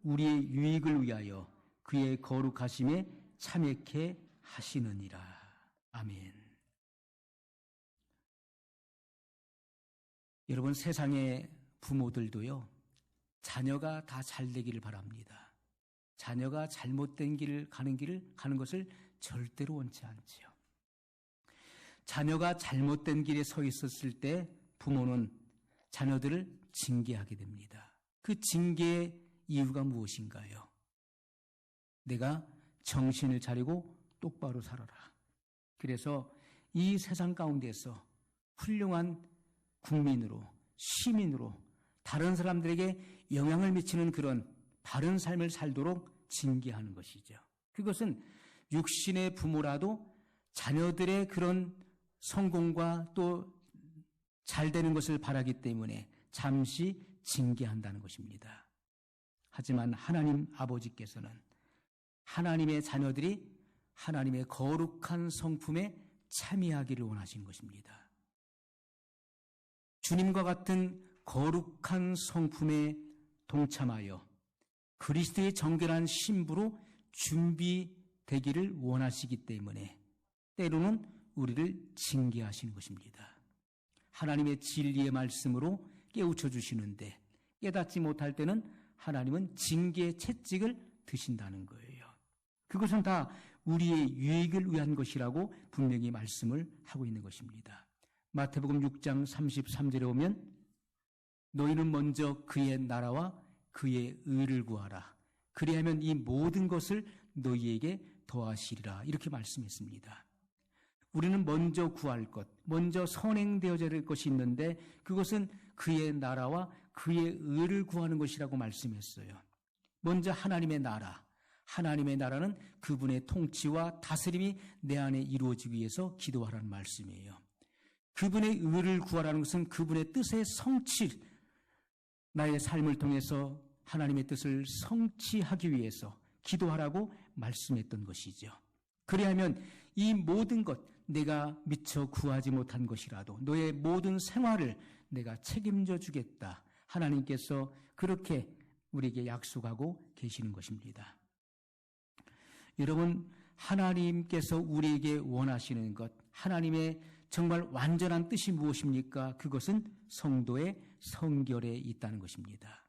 우리의 유익을 위하여 그의 거룩하심에 참여케 하시느니라. 아멘. 여러분, 세상의 부모들도요, 자녀가 다 잘 되기를 바랍니다. 자녀가 잘못된 길을 가는 것을 절대로 원치 않지요. 자녀가 잘못된 길에 서 있었을 때 부모는 자녀들을 징계하게 됩니다. 그 징계의 이유가 무엇인가요? 내가 정신을 차리고 똑바로 살아라. 그래서 이 세상 가운데서 훌륭한 국민으로, 시민으로 다른 사람들에게 영향을 미치는 그런 바른 삶을 살도록 징계하는 것이죠. 그것은 육신의 부모라도 자녀들의 그런 성공과 또 잘 되는 것을 바라기 때문에 잠시 징계한다는 것입니다. 하지만 하나님 아버지께서는 하나님의 자녀들이 하나님의 거룩한 성품에 참여하기를 원하시는 것입니다. 주님과 같은 거룩한 성품에 동참하여 그리스도의 정결한 신부로 준비되기를 원하시기 때문에 때로는 우리를 징계하시는 것입니다. 하나님의 진리의 말씀으로 깨우쳐 주시는데 깨닫지 못할 때는 하나님은 징계의 채찍을 드신다는 거예요. 그것은 다 우리의 유익을 위한 것이라고 분명히 말씀을 하고 있는 것입니다. 마태복음 6장 33절에 오면 너희는 먼저 그의 나라와 그의 의를 구하라. 그리하면 이 모든 것을 너희에게 더하시리라. 이렇게 말씀했습니다. 우리는 먼저 구할 것, 먼저 선행되어져야 될 것이 있는데 그것은 그의 나라와 그의 의를 구하는 것이라고 말씀했어요. 먼저 하나님의 나라, 하나님의 나라는 그분의 통치와 다스림이 내 안에 이루어지기 위해서 기도하라는 말씀이에요. 그분의 의를 구하라는 것은 그분의 뜻의 성취, 나의 삶을 통해서 하나님의 뜻을 성취하기 위해서 기도하라고 말씀했던 것이죠. 그리하면 이 모든 것, 내가 미처 구하지 못한 것이라도 너의 모든 생활을 내가 책임져 주겠다. 하나님께서 그렇게 우리에게 약속하고 계시는 것입니다. 여러분, 하나님께서 우리에게 원하시는 것, 하나님의 정말 완전한 뜻이 무엇입니까? 그것은 성도의 성결에 있다는 것입니다.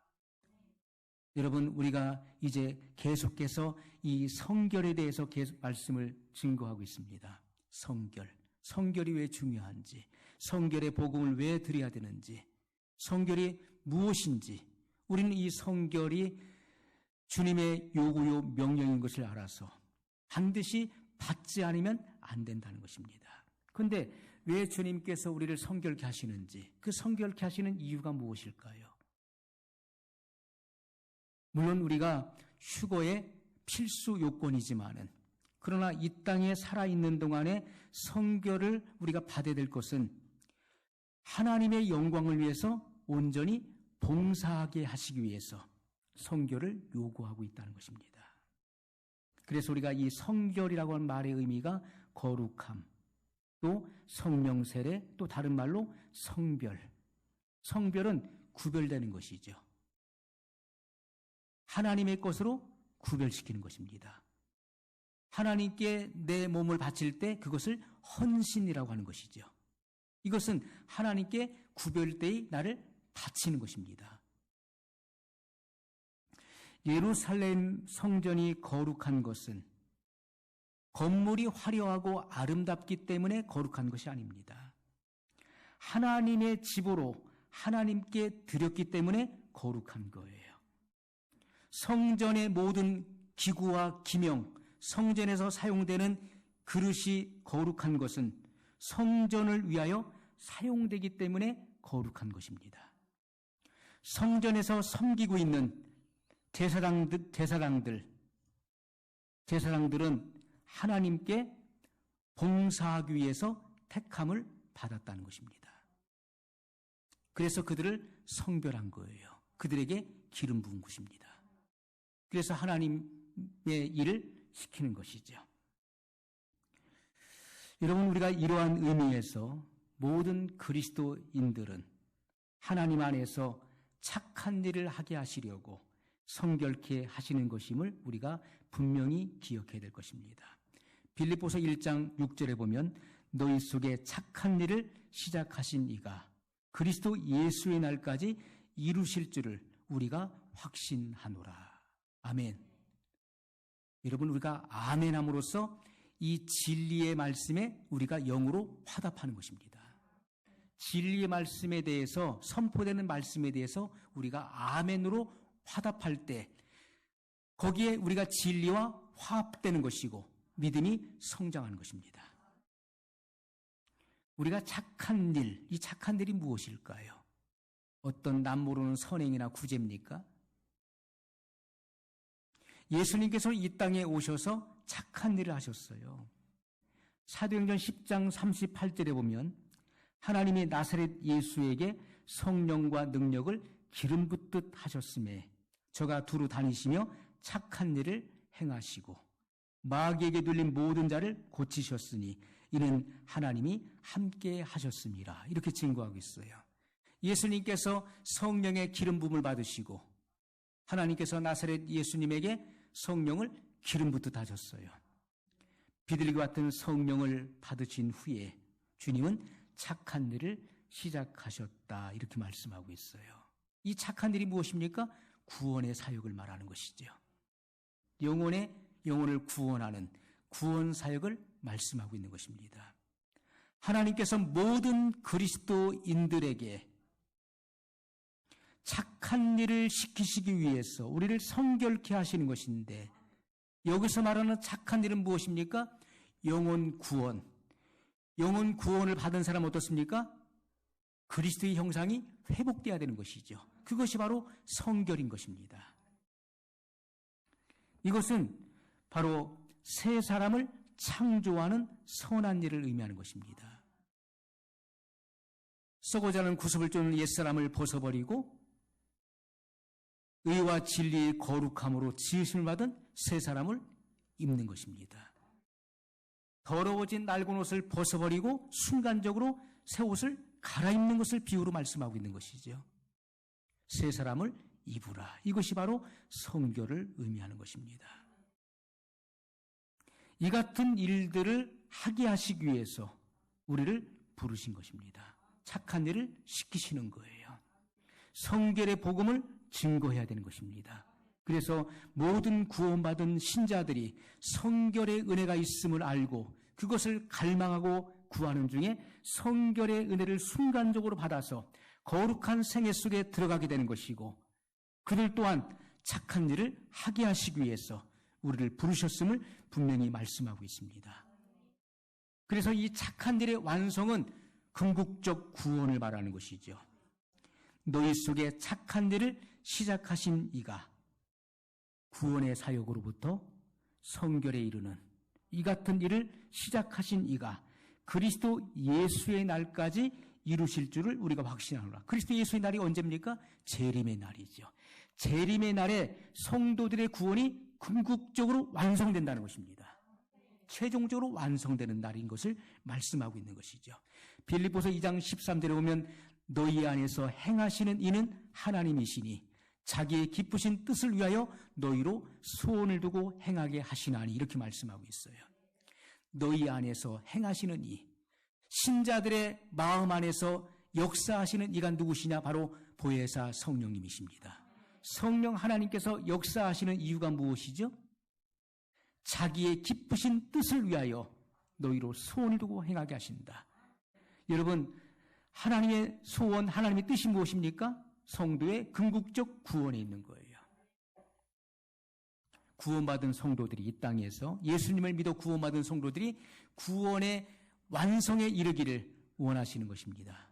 여러분, 우리가 이제 계속해서 이 성결에 대해서 계속 말씀을 증거하고 있습니다. 성결이 왜 중요한지, 성결의 복음을 왜 드려야 되는지, 성결이 무엇인지, 우리는 이 성결이 주님의 요구요 명령인 것을 알아서 반드시 받지 않으면 안 된다는 것입니다. 그런데 왜 주님께서 우리를 성결케 하시는지, 그 성결케 하시는 이유가 무엇일까요? 물론 우리가 휴거의 필수 요건이지만은, 그러나 이 땅에 살아있는 동안에 성결을 우리가 받아야 될 것은 하나님의 영광을 위해서 온전히 봉사하게 하시기 위해서 성결을 요구하고 있다는 것입니다. 그래서 우리가 이 성결이라고 하는 말의 의미가 거룩함, 또 성명세례, 또 다른 말로 성별. 성별은 구별되는 것이죠. 하나님의 것으로 구별시키는 것입니다. 하나님께 내 몸을 바칠 때 그것을 헌신이라고 하는 것이죠. 이것은 하나님께 구별되이 나를 바치는 것입니다. 예루살렘 성전이 거룩한 것은 건물이 화려하고 아름답기 때문에 거룩한 것이 아닙니다. 하나님의 집으로 하나님께 드렸기 때문에 거룩한 거예요. 성전의 모든 기구와 기명, 성전에서 사용되는 그릇이 거룩한 것은 성전을 위하여 사용되기 때문에 거룩한 것입니다. 성전에서 섬기고 있는 제사장들은 하나님께 봉사하기 위해서 택함을 받았다는 것입니다. 그래서 그들을 성별한 거예요. 그들에게 기름 부은 것입니다. 그래서 하나님의 일을 시키는 것이죠. 여러분, 우리가 이러한 의미에서 모든 그리스도인들은 하나님 안에서 착한 일을 하게 하시려고 성결케 하시는 것임을 우리가 분명히 기억해야 될 것입니다. 빌립보서 1장 6절에 보면 너희 속에 착한 일을 시작하신 이가 그리스도 예수의 날까지 이루실 줄을 우리가 확신하노라. 아멘. 여러분, 우리가 아멘함으로써 이 진리의 말씀에 우리가 영으로 화답하는 것입니다. 진리의 말씀에 대해서, 선포되는 말씀에 대해서 우리가 아멘으로 화답할 때 거기에 우리가 진리와 화합되는 것이고 믿음이 성장하는 것입니다. 우리가 착한 일, 이 착한 일이 무엇일까요? 어떤 남모르는 선행이나 구제입니까? 예수님께서 이 땅에 오셔서 착한 일을 하셨어요. 사도행전 10장 38절에 보면 하나님이 나사렛 예수에게 성령과 능력을 기름 붓듯 하셨음에 저가 두루 다니시며 착한 일을 행하시고 마귀에게 들린 모든 자를 고치셨으니 이는 하나님이 함께 하셨습니다. 이렇게 증거하고 있어요. 예수님께서 성령의 기름 부음을 받으시고 하나님께서 나사렛 예수님에게 성령을 기름 붓듯 하셨어요. 비둘기와 같은 성령을 받으신 후에 주님은 착한 일을 시작하셨다. 이렇게 말씀하고 있어요. 이 착한 일이 무엇입니까? 구원의 사역을 말하는 것이죠. 영혼을 구원하는 구원 사역을 말씀하고 있는 것입니다. 하나님께서 모든 그리스도인들에게 착한 일을 시키시기 위해서 우리를 성결케 하시는 것인데 여기서 말하는 착한 일은 무엇입니까? 영혼 구원. 영혼 구원을 받은 사람은 어떻습니까? 그리스도의 형상이 회복되어야 되는 것이죠. 그것이 바로 성결인 것입니다. 이것은 바로 새 사람을 창조하는 선한 일을 의미하는 것입니다. 썩어져 가는 구습을 쫓는 옛사람을 벗어버리고 의와 진리의 거룩함으로 지으심을 받은 새 사람을 입는 것입니다. 더러워진 낡은 옷을 벗어버리고 순간적으로 새 옷을 갈아입는 것을 비유로 말씀하고 있는 것이죠. 새 사람을 입으라. 이것이 바로 성결을 의미하는 것입니다. 이 같은 일들을 하게 하시기 위해서 우리를 부르신 것입니다. 착한 일을 시키시는 거예요. 성결의 복음을 증거해야 되는 것입니다. 그래서 모든 구원받은 신자들이 성결의 은혜가 있음을 알고 그것을 갈망하고 구하는 중에 성결의 은혜를 순간적으로 받아서 거룩한 생애 속에 들어가게 되는 것이고 그들 또한 착한 일을 하게 하시기 위해서 우리를 부르셨음을 분명히 말씀하고 있습니다. 그래서 이 착한 일의 완성은 궁극적 구원을 말하는 것이죠. 너희 속에 착한 일을 시작하신 이가 구원의 사역으로부터 성결에 이르는 이 같은 일을 시작하신 이가 그리스도 예수의 날까지 이루실 줄을 우리가 확신하노라. 그리스도 예수의 날이 언제입니까? 재림의 날이죠. 재림의 날에 성도들의 구원이 궁극적으로 완성된다는 것입니다. 최종적으로 완성되는 날인 것을 말씀하고 있는 것이죠. 빌립보서 2장 13절에 보면 너희 안에서 행하시는 이는 하나님이시니 자기의 기쁘신 뜻을 위하여 너희로 소원을 두고 행하게 하시나니 이렇게 말씀하고 있어요. 너희 안에서 행하시는 이, 신자들의 마음 안에서 역사하시는 이가 누구시냐? 바로 보혜사 성령님이십니다. 성령 하나님께서 역사하시는 이유가 무엇이죠? 자기의 기쁘신 뜻을 위하여 너희로 소원을 두고 행하게 하신다. 여러분, 하나님의 소원, 하나님의 뜻이 무엇입니까? 성도의 궁극적 구원에 있는 거예요. 구원받은 성도들이 이 땅에서 예수님을 믿어 구원받은 성도들이 구원의 완성에 이르기를 원하시는 것입니다.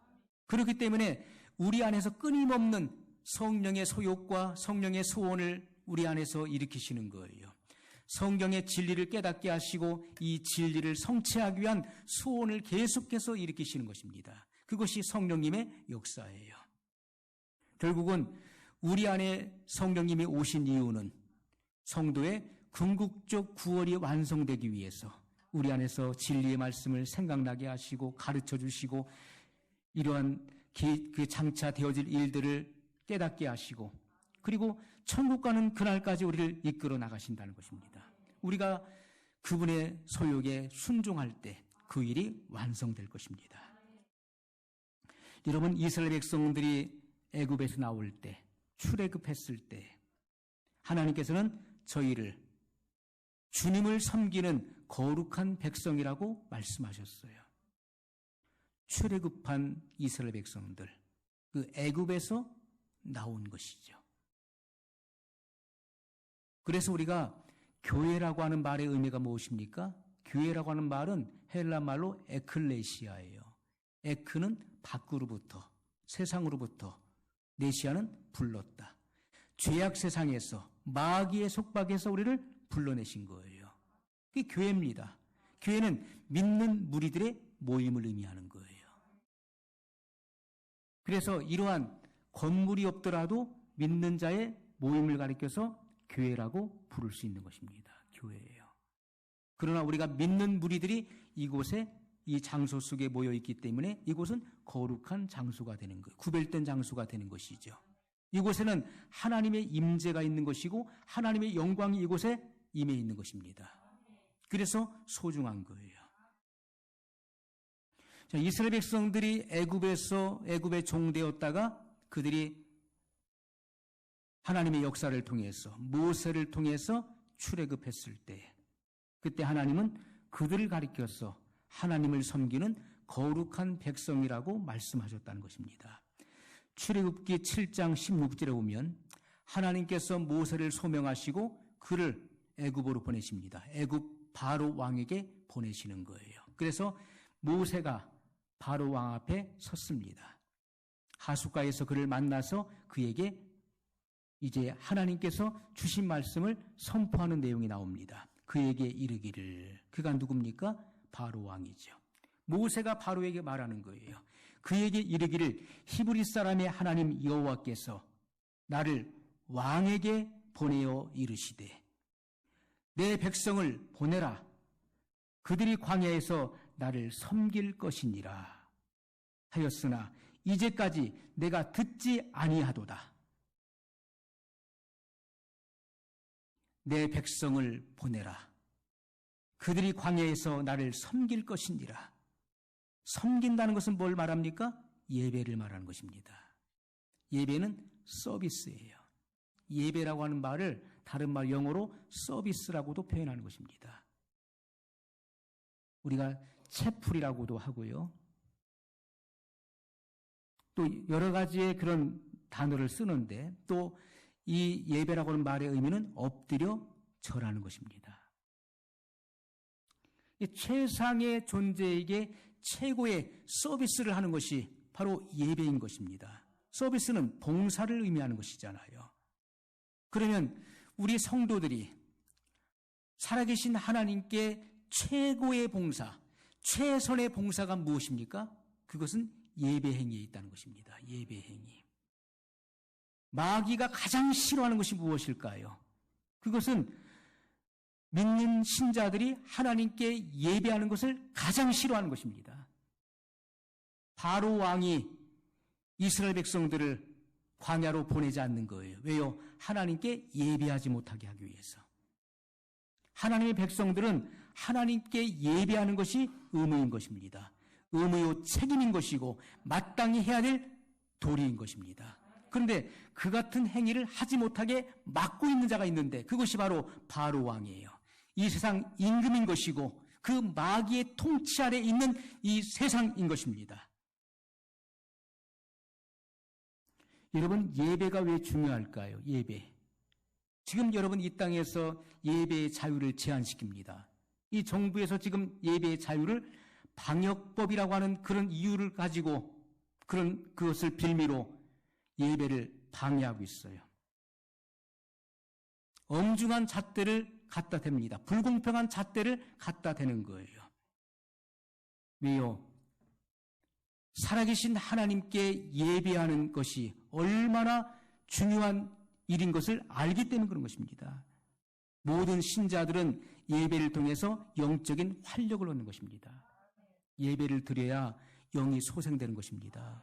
그렇기 때문에 우리 안에서 끊임없는 성령의 소욕과 성령의 소원을 우리 안에서 일으키시는 거예요. 성경의 진리를 깨닫게 하시고 이 진리를 성취하기 위한 소원을 계속해서 일으키시는 것입니다. 그것이 성령님의 역사예요. 결국은 우리 안에 성령님이 오신 이유는 성도의 궁극적 구원이 완성되기 위해서 우리 안에서 진리의 말씀을 생각나게 하시고 가르쳐 주시고 이러한 그 장차 되어질 일들을 깨닫게 하시고 그리고 천국 가는 그날까지 우리를 이끌어 나가신다는 것입니다. 우리가 그분의 소욕에 순종할 때 그 일이 완성될 것입니다. 여러분, 이스라엘 백성들이 애굽에서 나올 때, 출애굽했을 때 하나님께서는 저희를 주님을 섬기는 거룩한 백성이라고 말씀하셨어요. 출애굽한 이스라엘 백성들, 그 애굽에서 나온 것이죠. 그래서 우리가 교회라고 하는 말의 의미가 무엇입니까? 교회라고 하는 말은 헬라 말로 에클레시아예요. 에크는 밖으로부터, 세상으로부터, 레시아는 불렀다. 죄악 세상에서, 마귀의 속박에서 우리를 불러내신 거예요. 그게 교회입니다. 교회는 믿는 무리들의 모임을 의미하는 거예요. 그래서 이러한 건물이 없더라도 믿는 자의 모임을 가리켜서 교회라고 부를 수 있는 것입니다. 교회예요. 그러나 우리가 믿는 무리들이 이곳에 이 장소 속에 모여 있기 때문에 이곳은 거룩한 장소가 되는 거예요. 구별된 장소가 되는 것이죠. 이곳에는 하나님의 임재가 있는 것이고 하나님의 영광이 이곳에 임해 있는 것입니다. 그래서 소중한 거예요. 자, 이스라엘 백성들이 애굽의 종되었다가 그들이 하나님의 역사를 통해서, 모세를 통해서 출애굽했을 때, 그때 하나님은 그들을 가리켜서 하나님을 섬기는 거룩한 백성이라고 말씀하셨다는 것입니다. 출애굽기 7장 16절에 보면 하나님께서 모세를 소명하시고 그를 애굽으로 보내십니다. 애굽 바로 왕에게 보내시는 거예요. 그래서 모세가 바로 왕 앞에 섰습니다. 하숫가에서 그를 만나서 그에게 이제 하나님께서 주신 말씀을 선포하는 내용이 나옵니다. 그에게 이르기를, 그가 누굽니까? 바로 왕이죠. 모세가 바로에게 말하는 거예요. 그에게 이르기를, 히브리 사람의 하나님 여호와께서 나를 왕에게 보내어 이르시되 내 백성을 보내라. 그들이 광야에서 나를 섬길 것이니라 하였으나 이제까지 내가 듣지 아니하도다. 내 백성을 보내라. 그들이 광야에서 나를 섬길 것이니라. 섬긴다는 것은 뭘 말합니까? 예배를 말하는 것입니다. 예배는 서비스예요. 예배라고 하는 말을 다른 말 영어로 서비스라고도 표현하는 것입니다. 우리가 채플이라고도 하고요. 또 여러 가지의 그런 단어를 쓰는데 또 이 예배라고 하는 말의 의미는 엎드려 절하는 것입니다. 최상의 존재에게 최고의 서비스를 하는 것이 바로 예배인 것입니다. 서비스는 봉사를 의미하는 것이잖아요. 그러면 우리 성도들이 살아계신 하나님께 최고의 봉사, 최선의 봉사가 무엇입니까? 그것은 예배행위에 있다는 것입니다. 예배행위. 마귀가 가장 싫어하는 것이 무엇일까요? 그것은 믿는 신자들이 하나님께 예배하는 것을 가장 싫어하는 것입니다. 바로 왕이 이스라엘 백성들을 광야로 보내지 않는 거예요. 왜요? 하나님께 예배하지 못하게 하기 위해서. 하나님의 백성들은 하나님께 예배하는 것이 의무인 것입니다. 의무요 책임인 것이고 마땅히 해야 될 도리인 것입니다. 그런데 그 같은 행위를 하지 못하게 막고 있는 자가 있는데 그것이 바로 왕이에요. 이 세상 임금인 것이고 그 마귀의 통치 아래 있는 이 세상인 것입니다. 여러분, 예배가 왜 중요할까요? 예배. 지금 여러분 이 땅에서 예배의 자유를 제한시킵니다. 이 정부에서 지금 예배의 자유를 방역법이라고 하는 그런 이유를 가지고 그것을 빌미로 예배를 방해하고 있어요. 엄중한 잣대를 갖다 댑니다. 불공평한 잣대를 갖다 대는 거예요. 왜요? 살아계신 하나님께 예배하는 것이 얼마나 중요한 일인 것을 알기 때문에 그런 것입니다. 모든 신자들은 예배를 통해서 영적인 활력을 얻는 것입니다. 예배를 드려야 영이 소생되는 것입니다.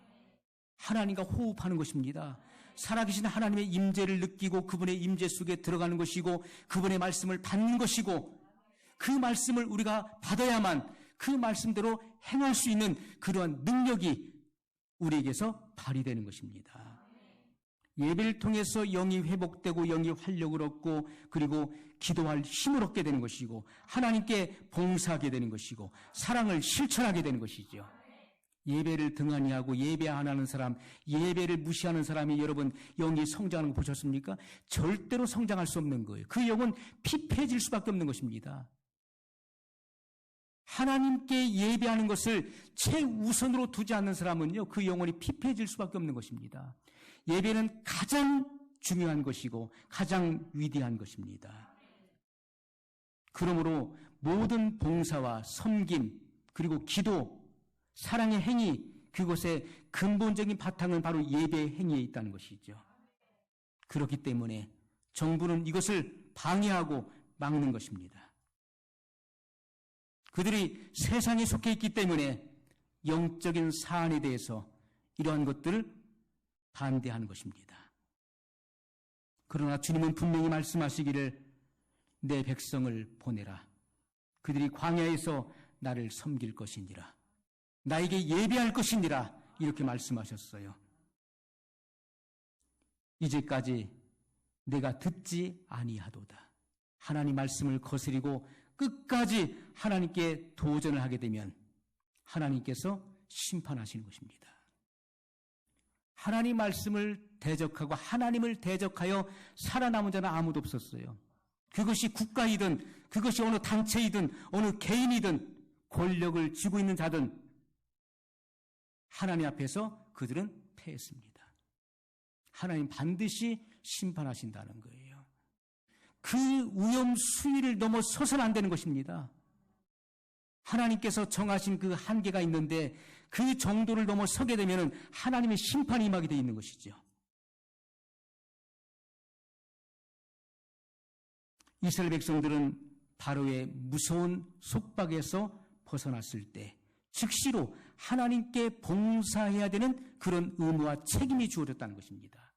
하나님과 호흡하는 것입니다. 살아계신 하나님의 임재를 느끼고 그분의 임재 속에 들어가는 것이고 그분의 말씀을 받는 것이고 그 말씀을 우리가 받아야만 그 말씀대로 행할 수 있는 그러한 능력이 우리에게서 발휘되는 것입니다. 예배를 통해서 영이 회복되고 영이 활력을 얻고 그리고 기도할 힘을 얻게 되는 것이고 하나님께 봉사하게 되는 것이고 사랑을 실천하게 되는 것이죠. 예배를 등한히 하고 예배 안 하는 사람, 예배를 무시하는 사람이 여러분 영이 성장하는 거 보셨습니까? 절대로 성장할 수 없는 거예요. 그 영은 피폐해질 수밖에 없는 것입니다. 하나님께 예배하는 것을 최우선으로 두지 않는 사람은요, 그 영혼이 피폐해질 수밖에 없는 것입니다. 예배는 가장 중요한 것이고 가장 위대한 것입니다. 그러므로 모든 봉사와 섬김 그리고 기도, 사랑의 행위, 그것의 근본적인 바탕은 바로 예배의 행위에 있다는 것이죠. 그렇기 때문에 정부는 이것을 방해하고 막는 것입니다. 그들이 세상에 속해 있기 때문에 영적인 사안에 대해서 이러한 것들을 반대하는 것입니다. 그러나 주님은 분명히 말씀하시기를 내 백성을 보내라. 그들이 광야에서 나를 섬길 것이니라. 나에게 예배할 것이니라. 이렇게 말씀하셨어요. 이제까지 내가 듣지 아니하도다. 하나님 말씀을 거스리고 끝까지 하나님께 도전을 하게 되면 하나님께서 심판하시는 것입니다. 하나님 말씀을 대적하고 하나님을 대적하여 살아남은 자는 아무도 없었어요. 그것이 국가이든 그것이 어느 단체이든 어느 개인이든 권력을 쥐고 있는 자든 하나님 앞에서 그들은 패했습니다. 하나님 반드시 심판하신다는 거예요. 그 위험 수위를 넘어서서는 안 되는 것입니다. 하나님께서 정하신 그 한계가 있는데 그 정도를 넘어서게 되면 하나님의 심판이 임하게 되어 있는 것이죠. 이스라엘 백성들은 바로의 무서운 속박에서 벗어났을 때 즉시로 하나님께 봉사해야 되는 그런 의무와 책임이 주어졌다는 것입니다.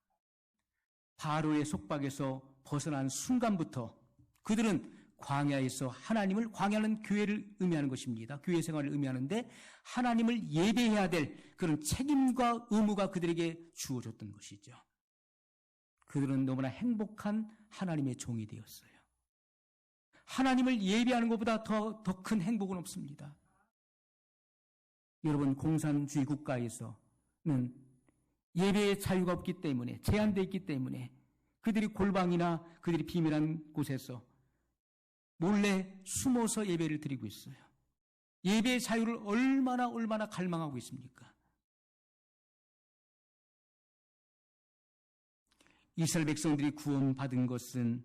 바로의 속박에서 벗어난 순간부터 그들은 광야에서 하나님을, 광야는 교회를 의미하는 것입니다. 교회 생활을 의미하는데 하나님을 예배해야 될 그런 책임과 의무가 그들에게 주어졌던 것이죠. 그들은 너무나 행복한 하나님의 종이 되었어요. 하나님을 예배하는 것보다 더 큰 행복은 없습니다. 여러분, 공산주의 국가에서는 예배의 자유가 없기 때문에, 제한되어 있기 때문에 그들이 골방이나 그들이 비밀한 곳에서 몰래 숨어서 예배를 드리고 있어요. 예배의 자유를 얼마나 갈망하고 있습니까? 이스라엘 백성들이 구원받은 것은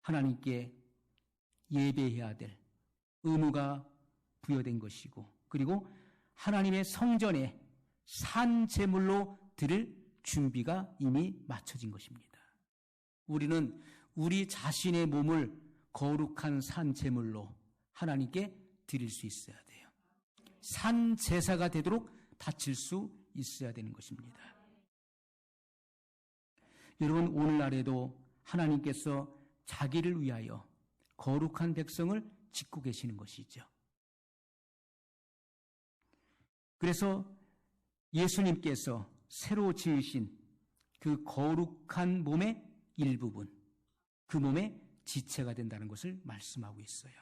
하나님께 예배해야 될 의무가 부여된 것이고 그리고 하나님의 성전에 산 제물로 드릴 준비가 이미 마쳐진 것입니다. 우리는 우리 자신의 몸을 거룩한 산 제물로 하나님께 드릴 수 있어야 돼요. 산 제사가 되도록 바칠 수 있어야 되는 것입니다. 여러분, 오늘날에도 하나님께서 자기를 위하여 거룩한 백성을 짓고 계시는 것이죠. 그래서 예수님께서 새로 지으신 그 거룩한 몸의 일부분, 그 몸의 지체가 된다는 것을 말씀하고 있어요.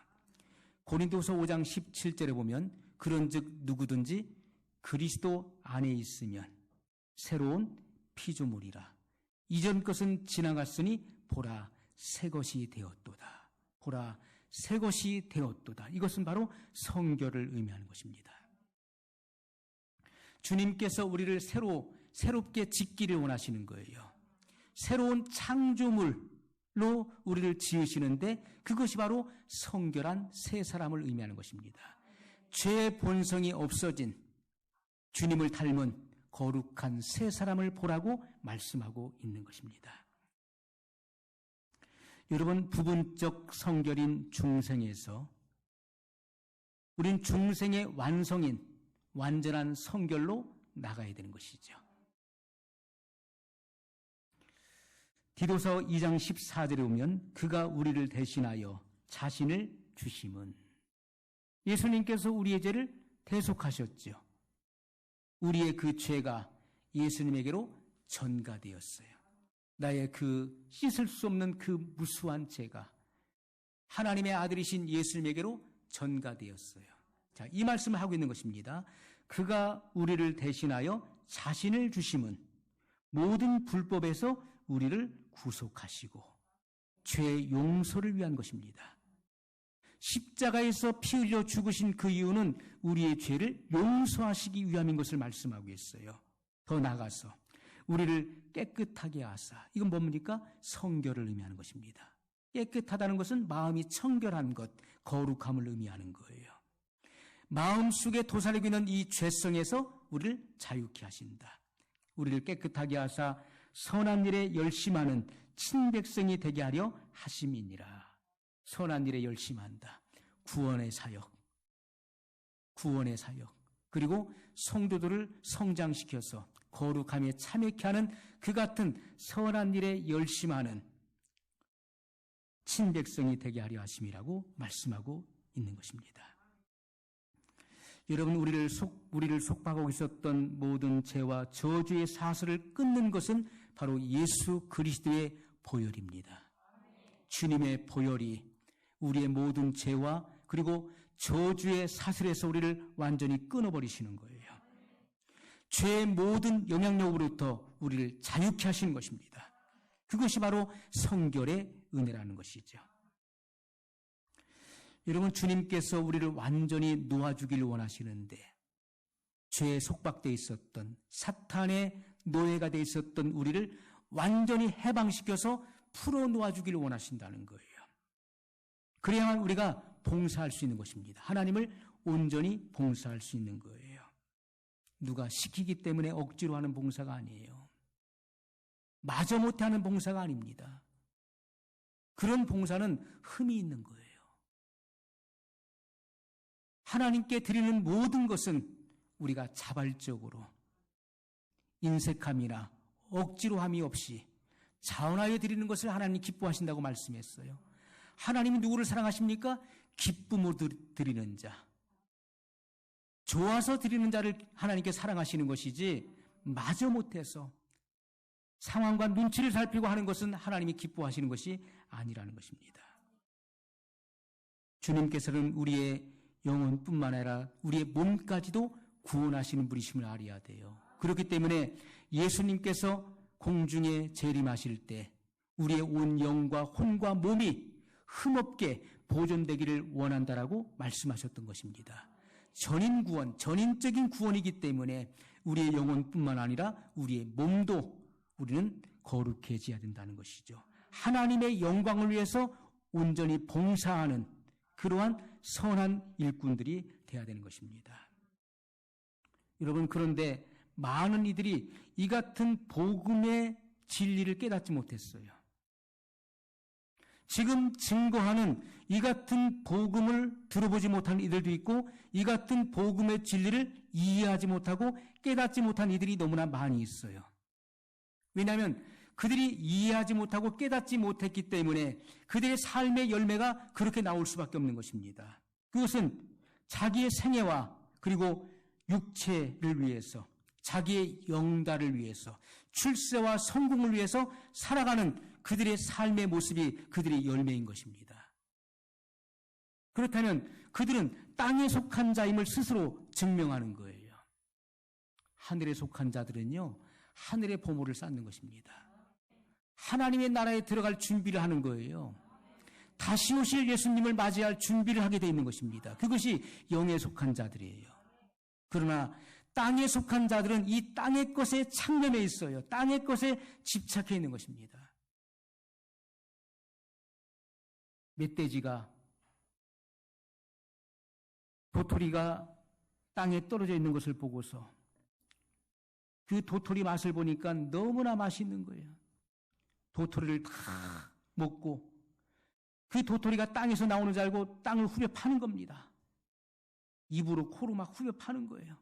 고린도서 5장 17절에 보면 그런즉 누구든지 그리스도 안에 있으면 새로운 피조물이라. 이전 것은 지나갔으니 보라 새 것이 되었도다. 보라 새 것이 되었도다. 이것은 바로 성결을 의미하는 것입니다. 주님께서 우리를 새롭게 짓기를 원하시는 거예요. 새로운 창조물로 우리를 지으시는데 그것이 바로 성결한 새 사람을 의미하는 것입니다. 죄의 본성이 없어진 주님을 닮은 거룩한 새 사람을 보라고 말씀하고 있는 것입니다. 여러분, 부분적 성결인 중생에서 우린 중생의 완성인 완전한 성결로 나가야 되는 것이죠. 디도서 2장 14절에 보면 그가 우리를 대신하여 자신을 주심은, 예수님께서 우리의 죄를 대속하셨죠. 우리의 그 죄가 예수님에게로 전가되었어요. 나의 그 씻을 수 없는 그 무수한 죄가 하나님의 아들이신 예수님에게로 전가되었어요. 자, 이 말씀을 하고 있는 것입니다. 그가 우리를 대신하여 자신을 주심은 모든 불법에서 우리를 구속하시고 죄의 용서를 위한 것입니다. 십자가에서 피 흘려 죽으신 그 이유는 우리의 죄를 용서하시기 위함인 것을 말씀하고 있어요. 더 나아가서 우리를 깨끗하게 하사, 이건 뭡니까? 성결을 의미하는 것입니다. 깨끗하다는 것은 마음이 청결한 것, 거룩함을 의미하는 거예요. 마음속에 도사리고 있는 이 죄성에서 우리를 자유케 하신다. 우리를 깨끗하게 하사 선한 일에 열심하는 친백성이 되게 하려 하심이니라. 선한 일에 열심한다. 구원의 사역, 구원의 사역, 그리고 성도들을 성장시켜서 거룩함에 참여케 하는 그 같은 선한 일에 열심하는 친백성이 되게 하려 하심이라고 말씀하고 있는 것입니다. 여러분, 우리를 속박하고 있었던 모든 죄와 저주의 사슬을 끊는 것은 바로 예수 그리스도의 보혈입니다. 주님의 보혈이 우리의 모든 죄와 그리고 저주의 사슬에서 우리를 완전히 끊어버리시는 거예요. 죄의 모든 영향력으로부터 우리를 자유케 하시는 것입니다. 그것이 바로 성결의 은혜라는 것이죠. 여러분, 주님께서 우리를 완전히 놓아주기를 원하시는데 죄에 속박되어 있었던, 사탄의 노예가 되어 있었던 우리를 완전히 해방시켜서 풀어놓아주기를 원하신다는 거예요. 그래야만 우리가 봉사할 수 있는 것입니다. 하나님을 온전히 봉사할 수 있는 거예요. 누가 시키기 때문에 억지로 하는 봉사가 아니에요. 마저 못하는 봉사가 아닙니다. 그런 봉사는 흠이 있는 거예요. 하나님께 드리는 모든 것은 우리가 자발적으로 인색함이나 억지로함이 없이 자원하여 드리는 것을 하나님이 기뻐하신다고 말씀했어요. 하나님이 누구를 사랑하십니까? 기쁨으로 드리는 자, 좋아서 드리는 자를 하나님께 사랑하시는 것이지 마저 못해서 상황과 눈치를 살피고 하는 것은 하나님이 기뻐하시는 것이 아니라는 것입니다. 주님께서는 우리의 영혼뿐만 아니라 우리의 몸까지도 구원하시는 분이심을 알아야 돼요. 그렇기 때문에 예수님께서 공중에 재림하실 때 우리의 온 영과 혼과 몸이 흠없게 보존되기를 원한다라고 말씀하셨던 것입니다. 전인 구원, 전인적인 구원이기 때문에 우리의 영혼뿐만 아니라 우리의 몸도 우리는 거룩해져야 된다는 것이죠. 하나님의 영광을 위해서 온전히 봉사하는 그러한 선한 일꾼들이 되어야 되는 것입니다. 여러분, 그런데 많은 이들이 이 같은 복음의 진리를 깨닫지 못했어요. 지금 증거하는 이 같은 복음을 들어보지 못한 이들도 있고 이 같은 복음의 진리를 이해하지 못하고 깨닫지 못한 이들이 너무나 많이 있어요. 왜냐하면 그들이 이해하지 못하고 깨닫지 못했기 때문에 그들의 삶의 열매가 그렇게 나올 수밖에 없는 것입니다. 그것은 자기의 생애와 그리고 육체를 위해서, 자기의 영달을 위해서, 출세와 성공을 위해서 살아가는 그들의 삶의 모습이 그들의 열매인 것입니다. 그렇다면 그들은 땅에 속한 자임을 스스로 증명하는 거예요. 하늘에 속한 자들은요, 하늘의 보물을 쌓는 것입니다. 하나님의 나라에 들어갈 준비를 하는 거예요. 다시 오실 예수님을 맞이할 준비를 하게 되어 있는 것입니다. 그것이 영에 속한 자들이에요. 그러나 땅에 속한 자들은 이 땅의 것에 창념해 있어요. 땅의 것에 집착해 있는 것입니다. 멧돼지가, 도토리가 땅에 떨어져 있는 것을 보고서 그 도토리 맛을 보니까 너무나 맛있는 거예요. 도토리를 다 먹고 그 도토리가 땅에서 나오는 줄 알고 땅을 후벼 파는 겁니다. 입으로 코로 막 후벼 파는 거예요.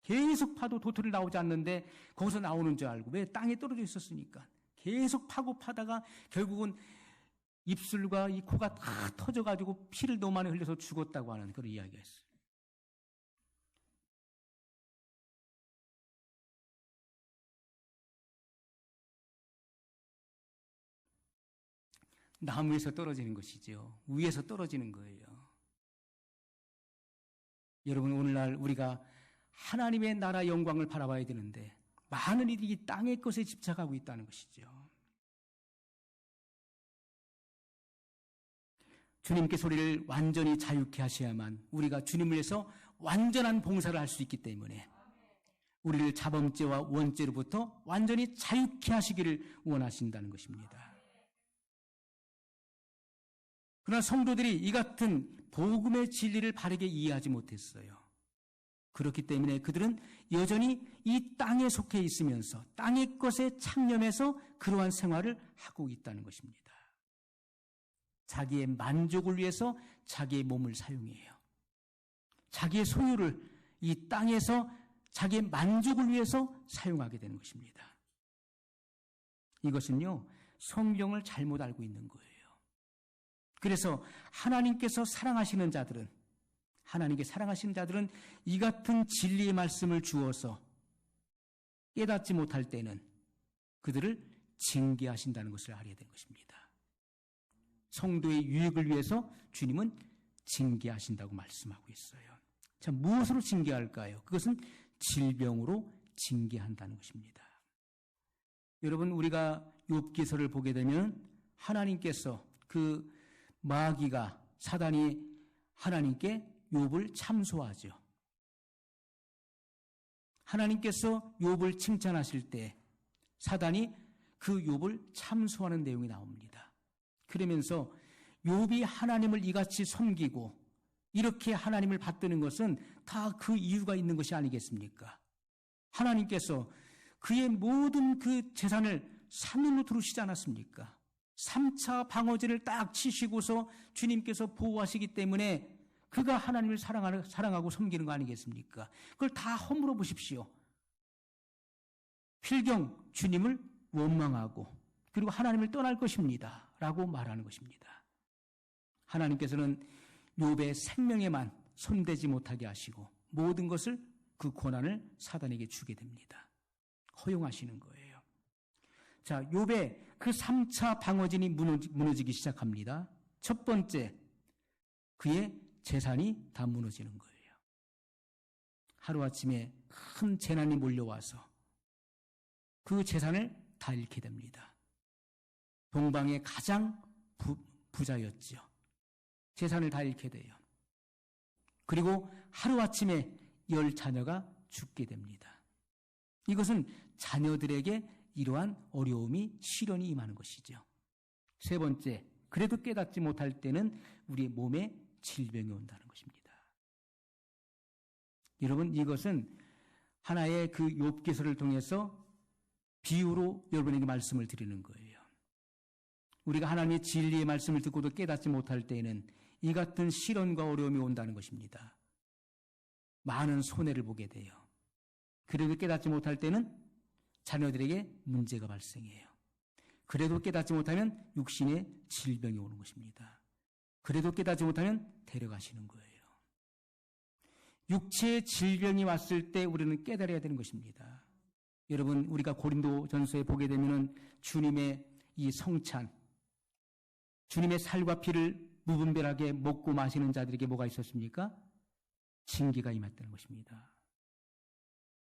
계속 파도 도토리 나오지 않는데 거기서 나오는 줄 알고, 왜? 땅에 떨어져 있었으니까 계속 파고 파다가 결국은 입술과 이 코가 다 터져가지고 피를 너무 많이 흘려서 죽었다고 하는 그런 이야기가 있어요. 나무에서 떨어지는 것이죠. 위에서 떨어지는 거예요. 여러분, 오늘날 우리가 하나님의 나라 영광을 바라봐야 되는데 많은 이들이 땅의 것에 집착하고 있다는 것이죠. 주님께서 우리를 완전히 자유케 하셔야만 우리가 주님을 위해서 완전한 봉사를 할 수 있기 때문에 우리를 자범죄와 원죄로부터 완전히 자유케 하시기를 원하신다는 것입니다. 그러나 성도들이 이 같은 복음의 진리를 바르게 이해하지 못했어요. 그렇기 때문에 그들은 여전히 이 땅에 속해 있으면서 땅의 것에 창념해서 그러한 생활을 하고 있다는 것입니다. 자기의 만족을 위해서 자기의 몸을 사용해요. 자기의 소유를 이 땅에서 자기의 만족을 위해서 사용하게 되는 것입니다. 이것은요, 성경을 잘못 알고 있는 거예요. 그래서 하나님께서 사랑하시는 자들은 이 같은 진리의 말씀을 주어서 깨닫지 못할 때는 그들을 징계하신다는 것을 알아야 되는 것입니다. 성도의 유익을 위해서 주님은 징계하신다고 말씀하고 있어요. 자, 무엇으로 징계할까요? 그것은 질병으로 징계한다는 것입니다. 여러분, 우리가 욥기서를 보게 되면 하나님께서 그 마귀가, 사단이 하나님께 욥을 참소하죠. 하나님께서 욥을 칭찬하실 때 사단이 그 욥을 참소하는 내용이 나옵니다. 그러면서 욥이 하나님을 이같이 섬기고 이렇게 하나님을 받드는 것은 다 그 이유가 있는 것이 아니겠습니까? 하나님께서 그의 모든 그 재산을 산으로 두르시지 않았습니까? 3차 방어제를 딱 치시고서 주님께서 보호하시기 때문에 그가 하나님을 사랑하고 섬기는 거 아니겠습니까? 그걸 다 허물어 보십시오. 필경 주님을 원망하고 그리고 하나님을 떠날 것입니다 라고 말하는 것입니다. 하나님께서는 욥의 생명에만 손대지 못하게 하시고 모든 것을, 그 권한을 사단에게 주게 됩니다. 허용하시는 거예요. 자, 욥의 그 3차 방어진이 무너지기 시작합니다. 첫 번째, 그의 재산이 다 무너지는 거예요. 하루아침에 큰 재난이 몰려와서 그 재산을 다 잃게 됩니다. 동방의 가장 부자였죠. 재산을 다 잃게 돼요. 그리고 하루아침에 10자녀가 죽게 됩니다. 이것은 자녀들에게 이러한 어려움이, 시련이 임하는 것이죠. 세 번째, 그래도 깨닫지 못할 때는 우리의 몸에 질병이 온다는 것입니다. 여러분, 이것은 하나의 그 욥기서를 통해서 비유로 여러분에게 말씀을 드리는 거예요. 우리가 하나님의 진리의 말씀을 듣고도 깨닫지 못할 때에는 이 같은 시련과 어려움이 온다는 것입니다. 많은 손해를 보게 돼요. 그래도 깨닫지 못할 때는 자녀들에게 문제가 발생해요. 그래도 깨닫지 못하면 육신의 질병이 오는 것입니다. 그래도 깨닫지 못하면 데려가시는 거예요. 육체의 질병이 왔을 때 우리는 깨달아야 되는 것입니다. 여러분, 우리가 고린도전서에 보게 되면은 주님의 이 성찬, 주님의 살과 피를 무분별하게 먹고 마시는 자들에게 뭐가 있었습니까? 징계가 임했다는 것입니다.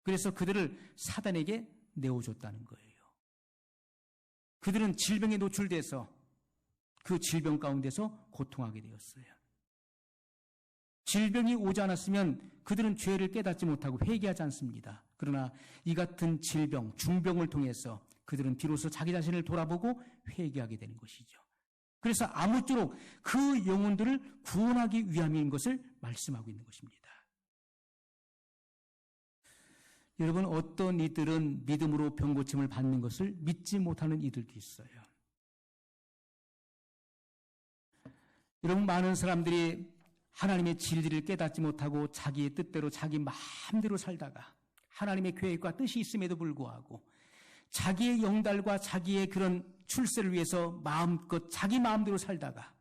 그래서 그들을 사단에게 내어줬다는 거예요. 그들은 질병에 노출돼서 그 질병 가운데서 고통하게 되었어요. 질병이 오지 않았으면 그들은 죄를 깨닫지 못하고 회개하지 않습니다. 그러나 이 같은 질병, 중병을 통해서 그들은 비로소 자기 자신을 돌아보고 회개하게 되는 것이죠. 그래서 아무쪼록 그 영혼들을 구원하기 위함인 것을 말씀하고 있는 것입니다. 여러분, 어떤 이들은 믿음으로 병고침을 받는 것을 믿지 못하는 이들도 있어요. 여러분, 많은 사람들이 하나님의 진리를 깨닫지 못하고 자기의 뜻대로 자기 마음대로 살다가 하나님의 계획과 뜻이 있음에도 불구하고 자기의 영달과 자기의 그런 출세를 위해서 마음껏 자기 마음대로 살다가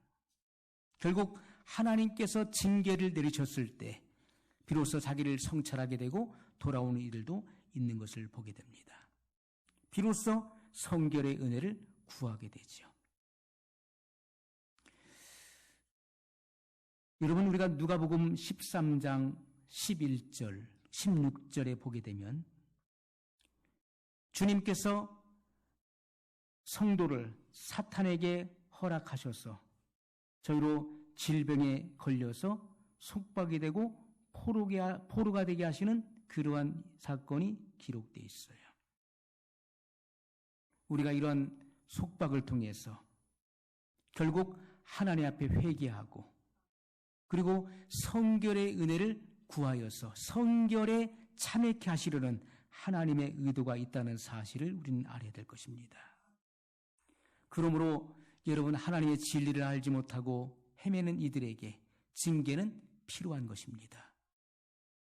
결국 하나님께서 징계를 내리셨을 때 비로소 자기를 성찰하게 되고 돌아오는 이들도 있는 것을 보게 됩니다. 비로소 성결의 은혜를 구하게 되죠. 여러분, 우리가 누가복음 13장 11절, 16절에 보게 되면 주님께서 성도를 사탄에게 허락하셔서 저희로 질병에 걸려서 속박이 되고 포로가 되게 하시는 그러한 사건이 기록되어 있어요. 우리가 이런 속박을 통해서 결국 하나님 앞에 회개하고 그리고 성결의 은혜를 구하여서 성결에 참여케 하시려는 하나님의 의도가 있다는 사실을 우리는 알아야 될 것입니다. 그러므로 여러분, 하나님의 진리를 알지 못하고 헤매는 이들에게 징계는 필요한 것입니다.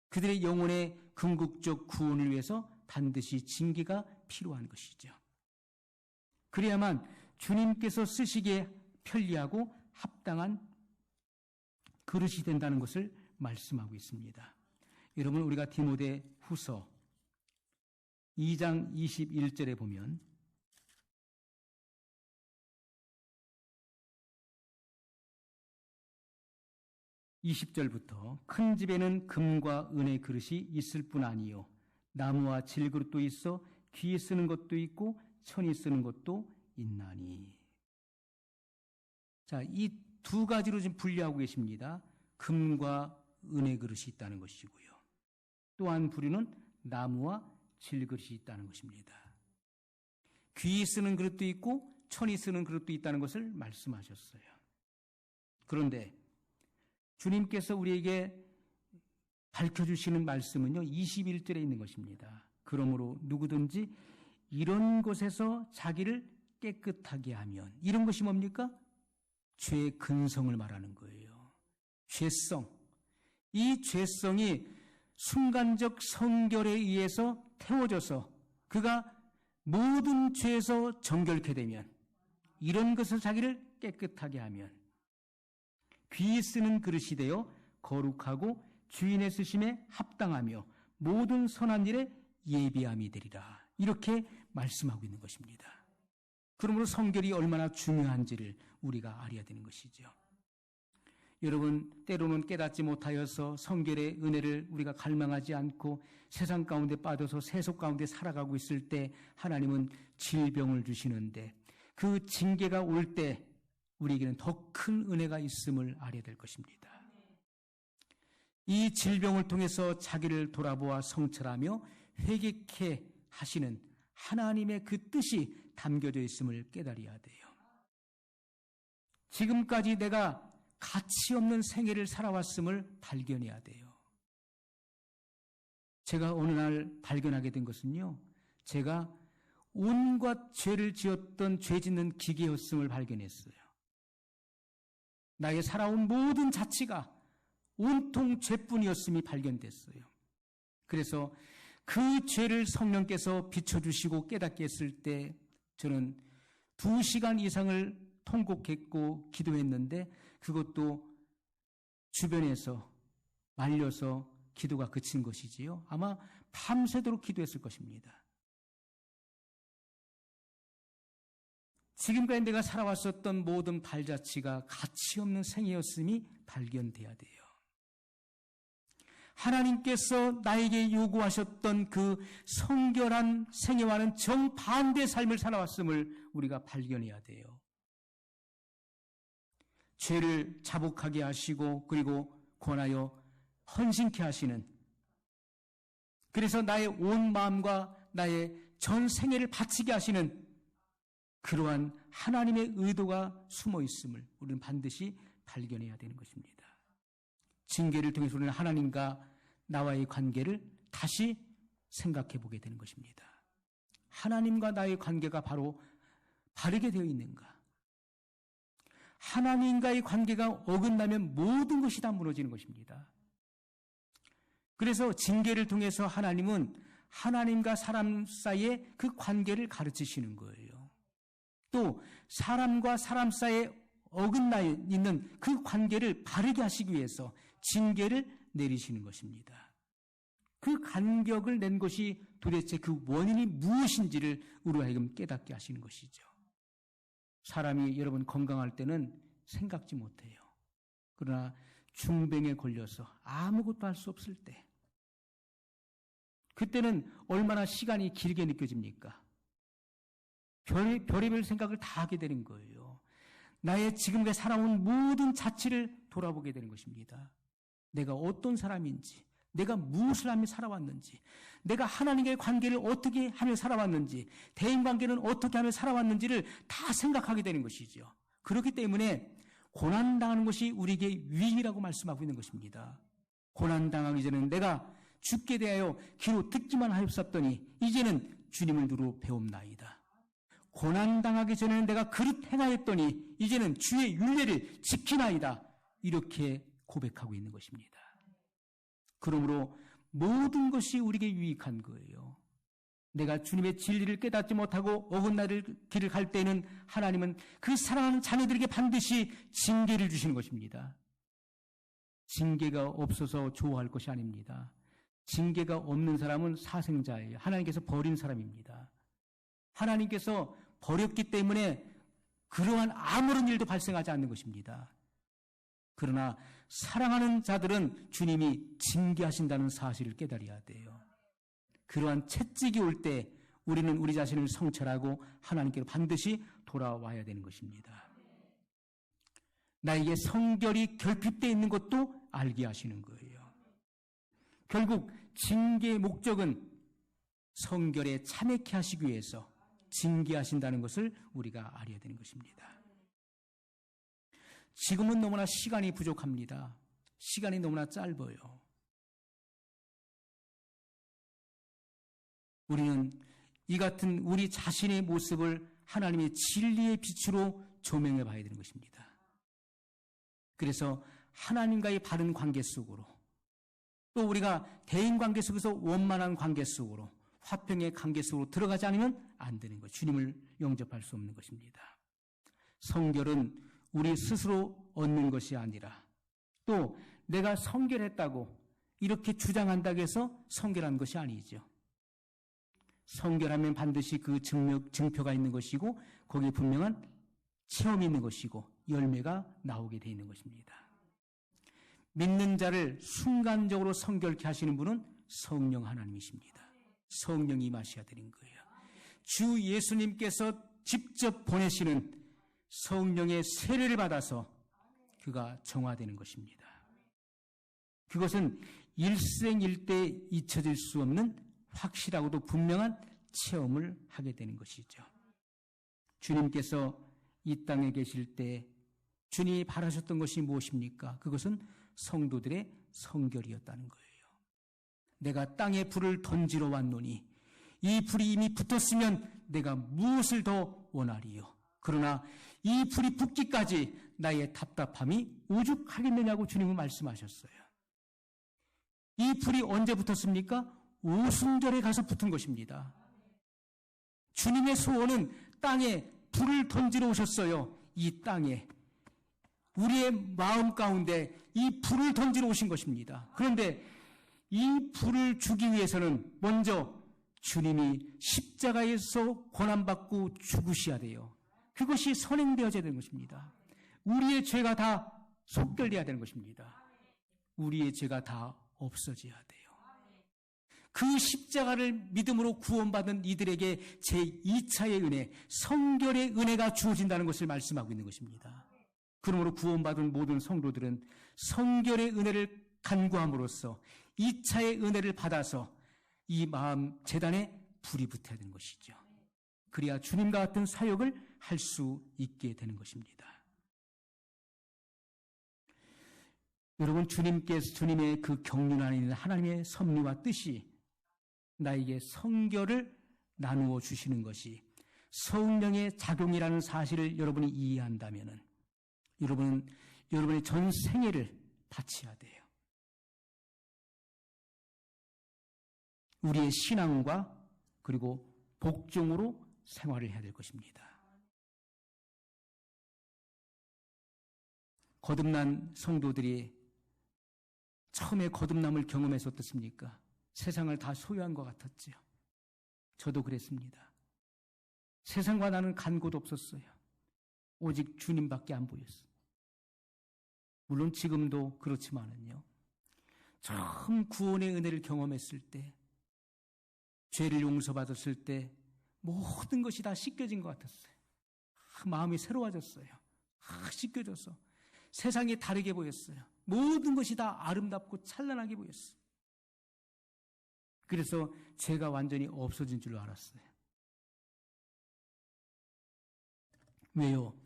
그들의 영혼의 궁극적 구원을 위해서 반드시 징계가 필요한 것이죠. 그래야만 주님께서 쓰시기에 편리하고 합당한 그릇이 된다는 것을 말씀하고 있습니다. 여러분, 우리가 디모데 후서 2장 21절에 보면 (20절부터) 큰 집에는 금과 은의 그릇이 있을 뿐 아니요 나무와 질그릇도 있어 귀에 쓰는 것도 있고 천이 쓰는 것도 있나니. 자, 이 두 가지로 지금 분류하고 계십니다. 금과 은의 그릇이 있다는 것이고요. 또한 부류는 나무와 질그릇이 있다는 것입니다. 귀에 쓰는 그릇도 있고 천이 쓰는 그릇도 있다는 것을 말씀하셨어요. 그런데 주님께서 우리에게 밝혀주시는 말씀은요, 21절에 있는 것입니다. 그러므로 누구든지 이런 곳에서 자기를 깨끗하게 하면, 이런 것이 뭡니까? 죄의 근성을 말하는 거예요. 죄성. 이 죄성이 순간적 성결에 의해서 태워져서 그가 모든 죄에서 정결케 되면, 이런 것을 자기를 깨끗하게 하면 귀에 쓰는 그릇이 되어 거룩하고 주인의 쓰심에 합당하며 모든 선한 일에 예비함이 되리라. 이렇게 말씀하고 있는 것입니다. 그러므로 성결이 얼마나 중요한지를 우리가 알아야 되는 것이죠. 여러분, 때로는 깨닫지 못하여서 성결의 은혜를 우리가 갈망하지 않고 세상 가운데 빠져서 세속 가운데 살아가고 있을 때 하나님은 질병을 주시는데 그 징계가 올 때 우리에게는 더 큰 은혜가 있음을 알아야 될 것입니다. 이 질병을 통해서 자기를 돌아보아 성찰하며 회개케 하시는 하나님의 그 뜻이 담겨져 있음을 깨달아야 돼요. 지금까지 내가 가치 없는 생애를 살아왔음을 발견해야 돼요. 제가 어느 날 발견하게 된 것은요, 제가 온갖 죄를 지었던 죄 짓는 기계였음을 발견했어요. 나의 살아온 모든 자치가 온통 죄뿐이었음이 발견됐어요. 그래서 그 죄를 성령께서 비춰주시고 깨닫게 했을 때 저는 2시간 이상을 통곡했고 기도했는데 그것도 주변에서 말려서 기도가 그친 것이지요. 아마 밤새도록 기도했을 것입니다. 지금까지 내가 살아왔었던 모든 발자취가 가치 없는 생애였음이 발견돼야 돼요. 하나님께서 나에게 요구하셨던 그 성결한 생애와는 정반대의 삶을 살아왔음을 우리가 발견해야 돼요. 죄를 자복하게 하시고 그리고 권하여 헌신케 하시는, 그래서 나의 온 마음과 나의 전 생애를 바치게 하시는 그러한 하나님의 의도가 숨어 있음을 우리는 반드시 발견해야 되는 것입니다. 징계를 통해서 우리는 하나님과 나와의 관계를 다시 생각해 보게 되는 것입니다. 하나님과 나의 관계가 바로 바르게 되어 있는가? 하나님과의 관계가 어긋나면 모든 것이 다 무너지는 것입니다. 그래서 징계를 통해서 하나님은 하나님과 사람 사이의 그 관계를 가르치시는 거예요. 또 사람과 사람 사이에 어긋나 있는 그 관계를 바르게 하시기 위해서 징계를 내리시는 것입니다. 그 간격을 낸 것이 도대체 그 원인이 무엇인지를 우리로 하여금 깨닫게 하시는 것이죠. 사람이 여러분 건강할 때는 생각지 못해요. 그러나 중병에 걸려서 아무것도 할 수 없을 때, 그때는 얼마나 시간이 길게 느껴집니까? 별의별 생각을 다 하게 되는 거예요. 나의 지금까지 살아온 모든 자취를 돌아보게 되는 것입니다. 내가 어떤 사람인지, 내가 무엇을 하며 살아왔는지, 내가 하나님과의 관계를 어떻게 하며 살아왔는지, 대인관계는 어떻게 하며 살아왔는지를 다 생각하게 되는 것이죠. 그렇기 때문에 고난당하는 것이 우리에게 위기라고 말씀하고 있는 것입니다. 고난당하기 전에는 내가 죽게 대하여 귀로 듣기만 하였었더니 이제는 주님을 두루 배움나이다. 고난당하기 전에는 내가 그릇 행하였더니 이제는 주의 율례를 지키나이다. 이렇게 고백하고 있는 것입니다. 그러므로 모든 것이 우리에게 유익한 거예요. 내가 주님의 진리를 깨닫지 못하고 어긋나는 길을 갈 때는 하나님은 그 사랑하는 자녀들에게 반드시 징계를 주시는 것입니다. 징계가 없어서 좋아할 것이 아닙니다. 징계가 없는 사람은 사생자예요. 하나님께서 버린 사람입니다. 하나님께서 버렸기 때문에 그러한 아무런 일도 발생하지 않는 것입니다. 그러나 사랑하는 자들은 주님이 징계하신다는 사실을 깨달아야 돼요. 그러한 채찍이 올 때 우리는 우리 자신을 성찰하고 하나님께로 반드시 돌아와야 되는 것입니다. 나에게 성결이 결핍되어 있는 것도 알게 하시는 거예요. 결국 징계의 목적은 성결에 참여케 하시기 위해서 징계하신다는 것을 우리가 알아야 되는 것입니다. 지금은 너무나 시간이 부족합니다. 시간이 너무나 짧아요. 우리는 이 같은 우리 자신의 모습을 하나님의 진리의 빛으로 조명해 봐야 되는 것입니다. 그래서 하나님과의 바른 관계 속으로, 또 우리가 대인 관계 속에서 원만한 관계 속으로, 화평의 관계 속으로 들어가지 않으면 안 되는 것, 주님을 영접할 수 없는 것입니다. 성결은 우리 스스로 얻는 것이 아니라 또 내가 성결했다고 이렇게 주장한다고 해서 성결한 것이 아니죠. 성결하면 반드시 그 증표가 있는 것이고 거기에 분명한 체험이 있는 것이고 열매가 나오게 되어 있는 것입니다. 믿는 자를 순간적으로 성결케 하시는 분은 성령 하나님이십니다. 성령이 임하셔야 되는 거예요. 주 예수님께서 직접 보내시는 성령의 세례를 받아서 그가 정화되는 것입니다. 그것은 일생일대에 잊혀질 수 없는 확실하고도 분명한 체험을 하게 되는 것이죠. 주님께서 이 땅에 계실 때 주님이 바라셨던 것이 무엇입니까? 그것은 성도들의 성결이었다는 거예요. 내가 땅에 불을 던지러 왔노니 이 불이 이미 붙었으면 내가 무엇을 더 원하리요? 그러나 이 불이 붙기까지 나의 답답함이 오죽하겠느냐고 주님은 말씀하셨어요. 이 불이 언제 붙었습니까? 오순절에 가서 붙은 것입니다. 주님의 소원은 땅에 불을 던지러 오셨어요. 이 땅에 우리의 마음 가운데 이 불을 던지러 오신 것입니다. 그런데 이 불을 주기 위해서는 먼저 주님이 십자가에서 고난받고 죽으셔야 돼요. 그것이 선행되어져야 되는 것입니다. 우리의 죄가 다 속결되어야 되는 것입니다. 우리의 죄가 다 없어져야 돼요. 그 십자가를 믿음으로 구원받은 이들에게 제2차의 은혜, 성결의 은혜가 주어진다는 것을 말씀하고 있는 것입니다. 그러므로 구원받은 모든 성도들은 성결의 은혜를 간구함으로써 2차의 은혜를 받아서 이 마음 재단에 불이 붙어야 되는 것이죠. 그래야 주님과 같은 사역을 할 수 있게 되는 것입니다. 여러분, 주님의 그 경륜 안에 있는 하나님의 섭리와 뜻이 나에게 성결을 나누어 주시는 것이 성령의 작용이라는 사실을 여러분이 이해한다면 여러분은 여러분의 전 생애를 바쳐야 돼요. 우리의 신앙과 그리고 복종으로 생활을 해야 될 것입니다. 거듭난 성도들이 처음에 거듭남을 경험해서 어떻습니까? 세상을 다 소유한 것 같았지요. 저도 그랬습니다. 세상과 나는 간 곳 없었어요. 오직 주님밖에 안 보였어요. 물론 지금도 그렇지만은요. 처음 구원의 은혜를 경험했을 때, 죄를 용서받았을 때 모든 것이 다 씻겨진 것 같았어요. 마음이 새로워졌어요. 씻겨져서 세상이 다르게 보였어요. 모든 것이 다 아름답고 찬란하게 보였어요. 그래서 죄가 완전히 없어진 줄 알았어요. 왜요?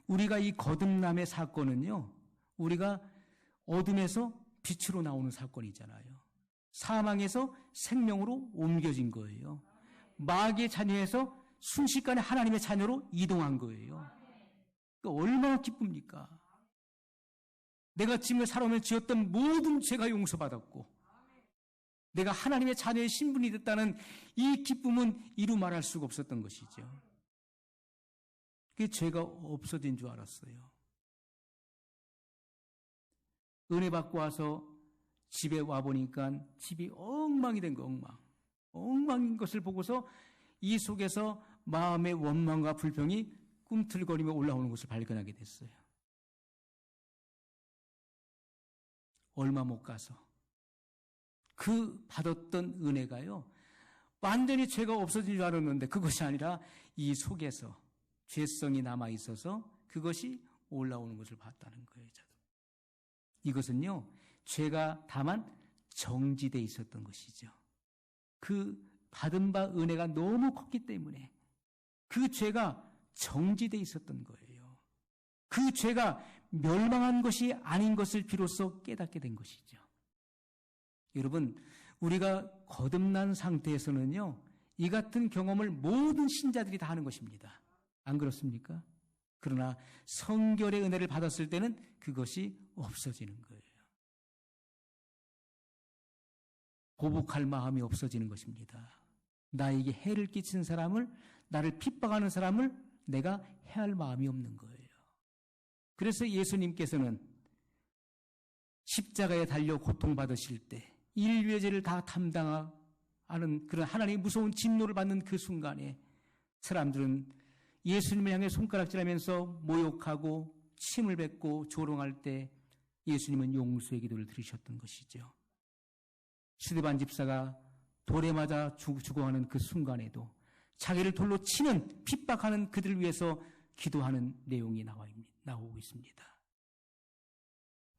우리가 이 거듭남의 사건은요, 우리가 어둠에서 빛으로 나오는 사건이잖아요. 사망에서 생명으로 옮겨진 거예요. 마귀의 자녀에서 순식간에 하나님의 자녀로 이동한 거예요. 그러니까 얼마나 기쁩니까? 내가 지금까지 살아오며 지었던 모든 죄가 용서받았고 내가 하나님의 자녀의 신분이 됐다는 이 기쁨은 이루 말할 수가 없었던 것이죠. 그게 죄가 없어진 줄 알았어요. 은혜 받고 와서 집에 와보니까 집이 엉망이 된 거, 엉망인 것을 보고서 이 속에서 마음의 원망과 불평이 꿈틀거리며 올라오는 것을 발견하게 됐어요. 얼마 못 가서 그 받았던 은혜가요, 완전히 죄가 없어진 줄 알았는데 그것이 아니라 이 속에서 죄성이 남아있어서 그것이 올라오는 것을 봤다는 거예요. 저도. 이것은요, 죄가 다만 정지되어 있었던 것이죠. 그 받은 바 은혜가 너무 컸기 때문에 그 죄가 정지되어 있었던 거예요. 그 죄가 멸망한 것이 아닌 것을 비로소 깨닫게 된 것이죠. 여러분, 우리가 거듭난 상태에서는요, 이 같은 경험을 모든 신자들이 다 하는 것입니다. 안 그렇습니까? 그러나 성결의 은혜를 받았을 때는 그것이 없어지는 거예요. 보복할 마음이 없어지는 것입니다. 나에게 해를 끼친 사람을, 나를 핍박하는 사람을 내가 해할 마음이 없는 거예요. 그래서 예수님께서는 십자가에 달려 고통받으실 때 인류의 죄를 다 담당하는 그런 하나님의 무서운 진노를 받는 그 순간에 사람들은 예수님을 향해 손가락질하면서 모욕하고 침을 뱉고 조롱할 때 예수님은 용서의 기도를 드리셨던 것이죠. 스데반 집사가 돌에 맞아 죽어가는 그 순간에도 자기를 돌로 치는, 핍박하는 그들을 위해서 기도하는 내용이 나오고 있습니다.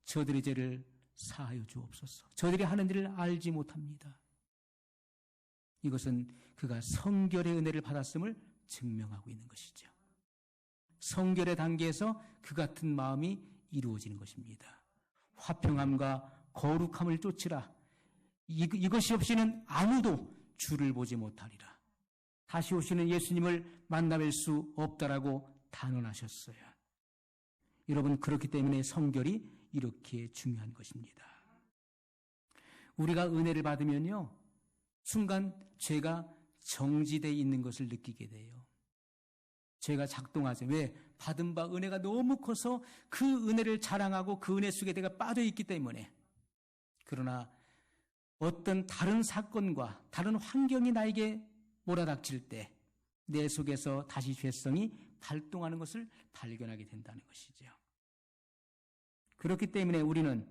저들의 죄를 사하여 주옵소서. 저들이 하는 일을 알지 못합니다. 이것은 그가 성결의 은혜를 받았음을 증명하고 있는 것이죠. 성결의 단계에서 그 같은 마음이 이루어지는 것입니다. 화평함과 거룩함을 쫓으라. 이것이 없이는 아무도 주를 보지 못하리라. 다시 오시는 예수님을 만나뵐 수 없다라고 단언하셨어요. 여러분, 그렇기 때문에 성결이 이렇게 중요한 것입니다. 우리가 은혜를 받으면요, 순간 죄가 정지되어 있는 것을 느끼게 돼요. 죄가 작동하죠. 왜? 받은 바 은혜가 너무 커서 그 은혜를 자랑하고 그 은혜 속에 내가 빠져있기 때문에. 그러나 어떤 다른 사건과 다른 환경이 나에게 몰아닥칠 때 내 속에서 다시 죄성이 발동하는 것을 발견하게 된다는 것이죠. 그렇기 때문에 우리는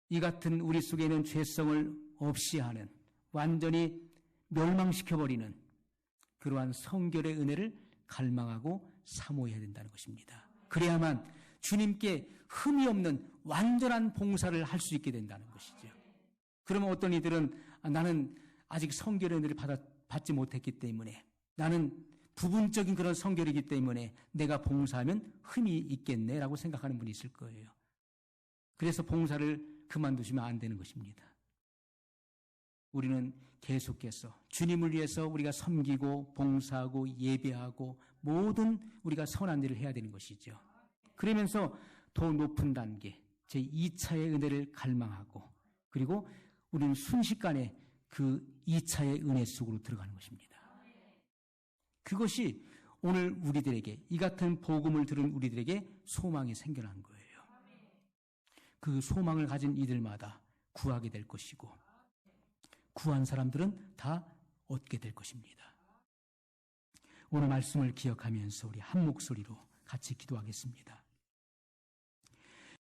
이 같은 우리 속에 있는 죄성을 없이 하는, 완전히 멸망시켜버리는 그러한 성결의 은혜를 갈망하고 사모해야 된다는 것입니다. 그래야만 주님께 흠이 없는 완전한 봉사를 할 수 있게 된다는 것이죠. 그러면 어떤 이들은 나는 아직 성결의 은혜를 받지 못했기 때문에, 나는 부분적인 그런 성결이기 때문에 내가 봉사하면 흠이 있겠네라고 생각하는 분이 있을 거예요. 그래서 봉사를 그만두시면 안 되는 것입니다. 우리는 계속해서 주님을 위해서 우리가 섬기고 봉사하고 예배하고 모든 우리가 선한 일을 해야 되는 것이죠. 그러면서 더 높은 단계, 제2차의 은혜를 갈망하고, 그리고 우리는 순식간에 그 2차의 은혜 속으로 들어가는 것입니다. 그것이 오늘 우리들에게, 이 같은 복음을 들은 우리들에게 소망이 생겨난 거예요. 그 소망을 가진 이들마다 구하게 될 것이고, 구한 사람들은 다 얻게 될 것입니다. 오늘 말씀을 기억하면서 우리 한 목소리로 같이 기도하겠습니다.